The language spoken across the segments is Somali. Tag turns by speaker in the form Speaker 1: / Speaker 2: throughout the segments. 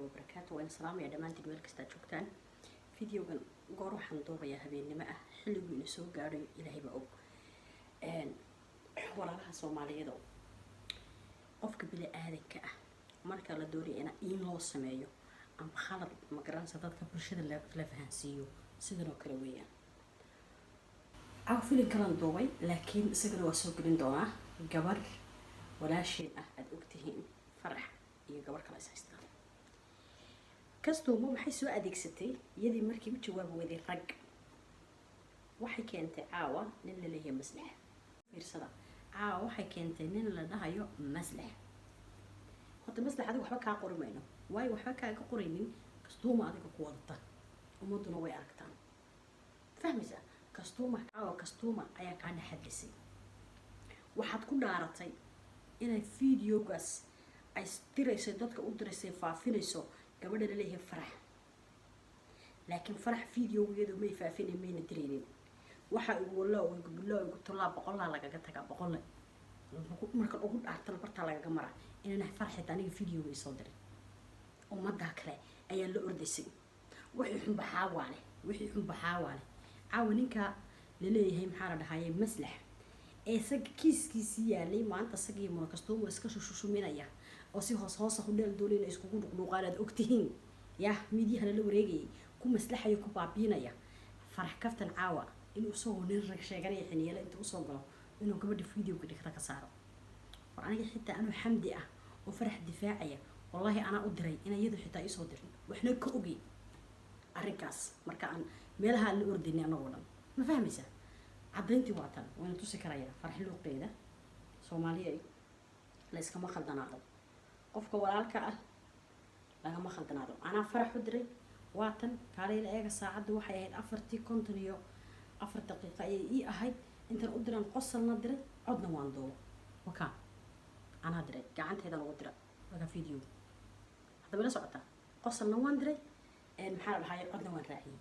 Speaker 1: وبركاته وأنا سلام يا دمان تدوير كستا شوكتان فيديو جن قارو حنطور يا هبين لما حلو بنسو قاري إلهي بقو ولا لها سومالية دو قفك بلا آذك marka la doonay in loo sameeyo ama khalad ma garanaysa dadka bulshada la fahansiiyo sidan oo kale weeyaan filin kalan duubay laakiin isagana waa soo gelin doonaa gabar walaasheen ah aad ogtihiin farax iyo gabar kale is haystaan kastuuma waxay soo adeegsatay iyadii markii u jawaab weeday rag waxay keentay caawa nin la leeyahay maslax fiirsada caawa waxay keentay nin la dhahayo maslax horta maslax adiga waxba kaa qori mayno waayo waxba kaaga qoraynin kastuuma adiga ku wadata ummaduna way aragtaan fahmaysa kastuuma ayaa kaa dhaxadlisay waxaad ku dhaaratay inay videogaas ay dirayso dadka u diraysay faafinayso gabadha la leeyahay farax laakiin farax videogeedu may faafinay mayna diraynin waxa ugu walaa tolaa boqolaa lagaga tagaa boqol marka ugu dhaartan barta lagaga mara inaan farxad aniga video ay soo diray ummadda kale ayaa la ordaysay wixii xunbaxaa waale caawa ninka la leeyahay maxaa la dhahaye maslax ee sag kiiskiisii yaalay maanta sagii mar kastoo iska shushuminaya oo si hoos u dheel doonayna iskugu dhuqdhuqaan aad ogtihiin yaa midiyaha la wareegay ku maslaxayo ku baabiinaya farax kaftan caawa inuu soo nin rag sheeganaya xiniyada inta u soo galo inuu gabadha video ka dhigta ka saaro aniga xitaa anuu xamdi ah oo farax difaacaya wallahi ana u diray in iyadu xitaa isoo dirin waxna ka ogi arrinkaas marka aan meelaha la ordinay anagu dhan ma fahmaysa cadayntii waa tan waan tusi karayaa farax luuqeeda Soomaaliyeed la iska ma khaldanaado qofka walaalka ah laga ma khaldanaado ana farax u diray waa tan kaalay eega saacadu waxay ahayd 4 daqiiqo ay ahayd inta u diran qosalna diray codna waan doobo waka ana diray gacanteeda lagu diray waxa video hadaba la socota qosalna waan diray maxaa la dhahay codna waan raaciyay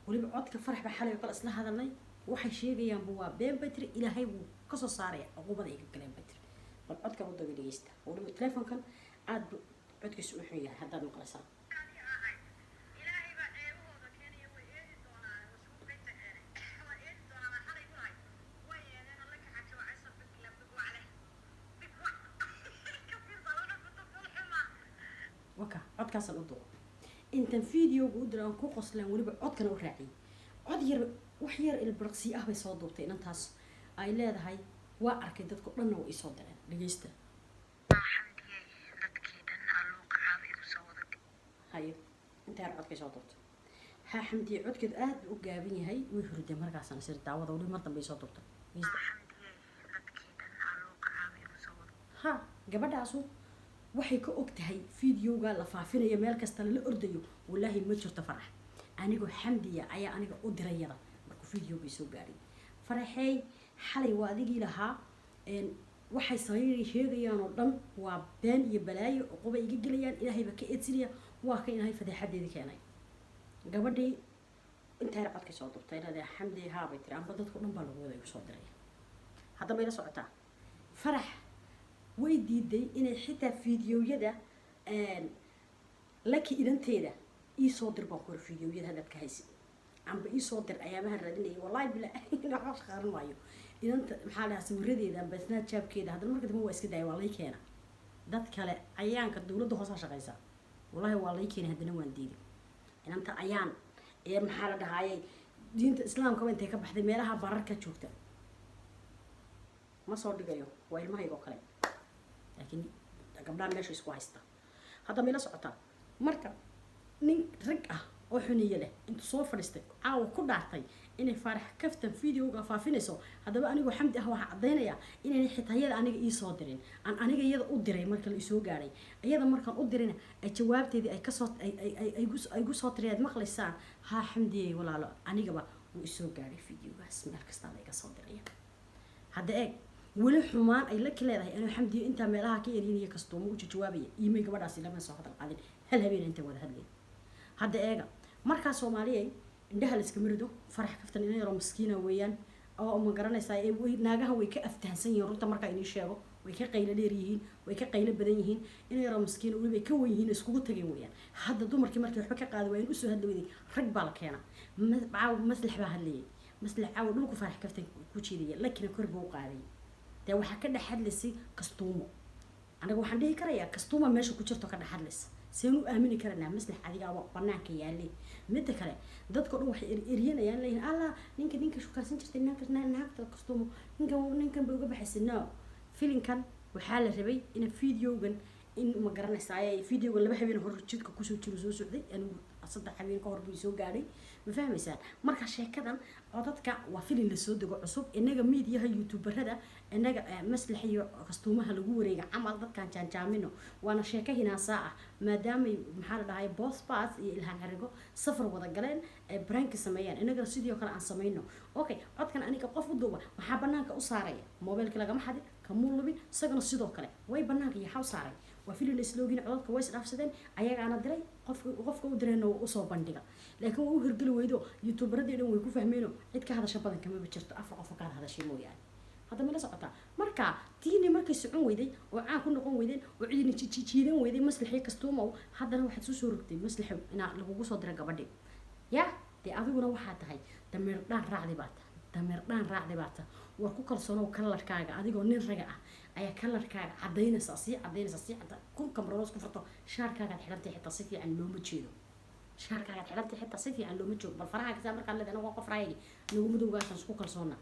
Speaker 1: waliba codka farax ba xalay kala isla hadalnay waxay sheegayaan buu waa been batri ilaahay wuu ka soo saaray uqubada iga galeen batri bal codka u doobi dhageysta waliba telefoonkan aad codkiisu u xun yahay haddaad maqlasaan وكا عد كاسل أضوء أنت فيديو قدران كو قصلان وليبا عد كان أراعي عد ير وحير البرقسي أهبي صادوبتين أنتاس أي لا هاي وأركي دتكو لنا ويصادرين لجيسته هاي أنت عد كي صادوبت ها حمدي عد كده أهد وجابيني هاي ويهرد مرة عشان يصير دعوة ولي مرة بيصادوبت ها قبل عصو waxay ka ogtahay videoga la faafinayo meel kasta la ordayo wallahi ma jirto farax anigu xamdiya ayaa aniga u dirayada markuu videoga soo gaaray faraxay xalay waa adigii lahaa waxay sheegayaan oo dhan waa been iyo balaayo qoba iga galayaan ilaahay ba ka eedsiniya waa ka ilaahay fadeexadeeda keenay gabadhii inta codka soo durtay inada xamdi haabay tiri amba dadku dhan baa lagu wada soo diray hadda ma ila socotaa farax way diiday inay xitaa fiidiyoyada laki idanteeda ii soo dir baan ku fiidiyoyada hadda ka haysi amba ii soo dir ayaamaha raadinay wallahi bila ina wax qaran waayo idanta maxaa la sawiradeeda amba snapchat-keeda hadda marka dambe waa iska daay waa lay keena dad kale ayaanka dawladda hoos shaqeysa wallahi waa lay keena hadana waan diiday inanta ayaan maxaa la dhahaayay diinta islaamka intay ka baxday meelaha bararka joogta ma soo dhigayo waa ilmahayga kale laakiin gabdhaha meesha isku haysta hadda meela socota marka nin rag ah oo xuniye leh inta soo fadhistay caawa ku dhaartay inay farax kaftan videoga faafinayso hadaba anigu xamdi ah waxa cadeynaya inay xitaayada aniga ii soo dirin aan aniga iyada u diray marka la soo gaaray iyada markaan u dirina ay jawaabteedii ay ka soo ay gu soo tiriyad maqlaysaan ha xamdi walaalo anigaba uu soo gaaray videogaas meel kasta la iga soo diray hadda eeg wali xumaan ay la kaleedahay inuu xamdiyo inta meelaha ka yeerinaya kastuumo u jawaabaya iimay gabadhaasi lama soo hadal qadin hal habeen inta wada hadlay hadda eega marka Soomaaliyeed indhaha la iska mirido farax kaftan inay yaro miskiina weeyaan oo ma garanaysaa ee naagaha way ka aftahansan yihiin runta marka inay sheego way ka qaylo dheer yihiin way ka qaylo badan yihiin inay yaro maskiin weliba ay ka wen yihiin iskugu tageen weeyaan hadda dumarkii markii waxba ka qaadi waayeen usoo hadli weyday rag baa la keenaa caaw maslax baa hadlayay maslax caaw dhulku farax kaftan ku jiidaya lakina kor buu qaaday dee waxaa ka dhex hadlaysay kastuumo anaga waxaan dhihi karayaa kastuuma meesha ku jirto ka dhex hadlaysa seen u aamini karanaa maslax adiga banaanka yaalay midda kale dadka dhan waxay eryanayaan leeyihiin alla ninka shukaansan jirtay naagta kastuumo ninkan bay uga baxaysay no filinkan waxaa la rabay in videogan in ma garanaysaa videoga 2 habeen hor jidka kusoo jiro soo socday anigu 3 habeen ka hor buu soo gaadhay ma fahmaysaan marka sheekadan codadka waa filin la soo dago cusub inaga meediyaha youtuberada inaga maslax iyo kastuumaha lagu wareega camal dadkan jaanjaamino waana sheeka hinaasaa ah maadaama maxaa la dhahay boss pass iyo ilhaan xarigo safar wada galeen ay prank sameeyaan inaga sidoo kale aan sameeyno okay codkan aniga qof u duuba waxa banaanka u saaraya mobilka lagama xadin kamuu lubin isagana sidoo kale way banaanka iyo xaw saaray waa filin isloogin codadka way isdhaafsadeen ayagaana diray qofka u dirayna uu soo bandhiga laakiin uu hirgeli weydo youtuberadii dhan way ku fahmeeno cid ka hadasha badan kama jirto afar qof ka hadashay mooyaan hadda ma la socotaa marka tiini markay socon weyday oo caan ku noqon weydeen oo cidina jiidan weyday maslaxii kastuumo haddana waxaad soo rogtay maslaxo ina lagu soo diray gabadhi ya dee adiguna waxaa tahay dameer dhaan raacdi baata war ku kalsoonoo kalarkaaga adigoo nin raga ah ayaa kalarkaaga cadaynaysa sii cadda kun kamradoos ku furto shaarkaaga xirantay xitaa si fiican looma jeedo shaarkaaga xirantay xitaa si fiican looma jeedo bal faraha ka markaa leedahay qof raayay nagu madowgaashan isku kalsoona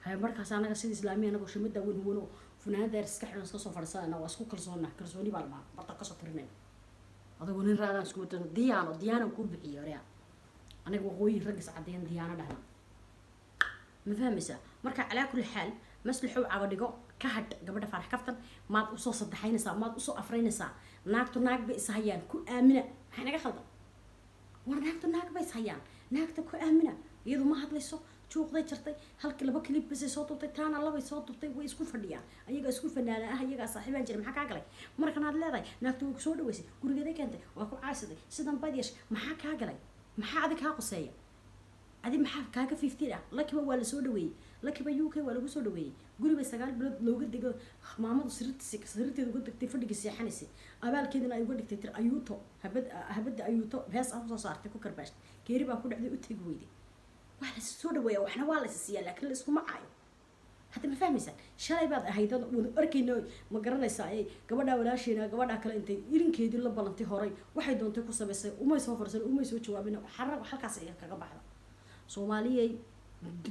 Speaker 1: hay markaas anaga sidii islaamiga anaga shimada weyn huwano funaanada iska xiran soo fadhiisana waa isku kalsoona kalsooni baa lama barta ka soo tirinay adigoo nin raadaan isku wato diyaano ku bixiyo reeya aniga waqooyi rag is cadeyn diyaano dhahna ma fahmaysaa marka calaa kulli xaal maslaxo caga dhigo ka hadh gabadha farax kaftan maad u soo saddexaynaysaa maad u soo afraynaysaa naagtu naag bay is hayaan ku aamina maxay naga khaldan war naagtu naag bay is hayaan naagta ku aamina iyadu ma hadlayso juuqday jartay halka 2 clip bas soo duubtay taana labay soo duubtay way isku fadhiyaan ayaga isku fanaana ah ayaga saaxiibaan jira maxaa ka galay markan aad leedahay naagtu way ku soo dhaweysay gurigeeda keentay waa ku caasiday sidan badiyash maxaa ka galay maxaa adig ka qoseeya adi maxaa kaaga 50 ah lakiba waa la soo dhaweeyay lakiba UK waa lagu soo dhaweeyay guriga 9 bilood looga digo maamadu sirteedu uga degtay fadhiga seexanaysay abaalkeedina ay uga dhigtay tir ayuuto habada ayuuto bees ah soo saartay ku karbaash geeri baa ku dhacday u tagi weyday wax la soo dhaweeyo waxna waa la siiyaa laakiin la isku macaayo hadda ma fahmaysaa shalay baad ahayd dad wada arkayno ma garanaysaa ay gabadha walaasheena gabadha kale intay irinkeedii la balantay horay waxay doontay ku sameysay umay soo farsan umay soo jawaabina xarag halkaas ay kaga baxda Soomaaliyay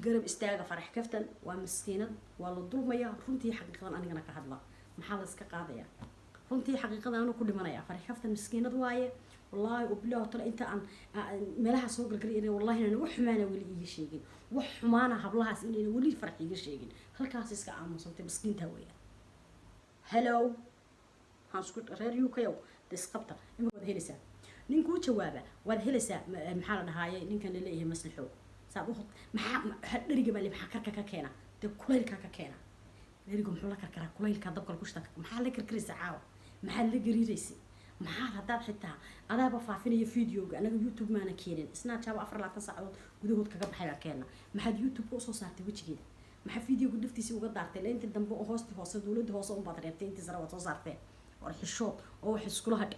Speaker 1: garab istaaga farax kaftan waa miskiinad waa la dulmaya runtii xaqiiqadan anigana ka hadla maxaa la iska qaadaya runtii xaqiiqadan anu ku dhimanaya farax kaftan miskiinad waaye wallahi ubilaa tala inta aan meelaha soo galgalay wallahi inaan wax xumaana wali iga sheegin wax xumaana hablahaas inay wali farax iga sheegin halkaas iska aamusantay miskiinta weeyaan hello hansku reer UK disqabta ima wada helaysaa ninkuu jawaaba waad helaysaa maxaa la dhahaayay ninkan la leeyahay maslaxo saabuhu maxaa dhariga baa maxaa karka ka keena dib kulaylka ka keena dhariga muxuu la karkaraa kulaylka dabka ku shtaa maxaa la karkaraysaa caawa maxaa la gariiraysay maxaa hadaad xitaa adaaba faafinaya videoga anaga YouTube maana keenin Snapchat 24 saacadood gudahood kaga baxay baa keena maxaad YouTube ku soo saartay wajigeeda maxaa videoga dhiftiisa uga daartay leenta dambe oo hoose dawladda hoose u baad reebtay intii sare waad soo saartay war xishood oo wax iskula hadh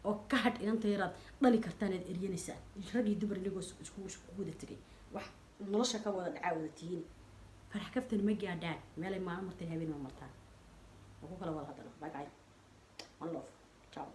Speaker 1: oo ka hadh inanta yaraad dhali kartaan aad eryanaysaa rag iyo dumar inagoo isku wada tagay wax nolosha ka wada dhacaawada tihiin farax kaftan ma gaadhaan meelay maalin martay habeen ma martaan ugu kala wada hadana bye bye one love ciao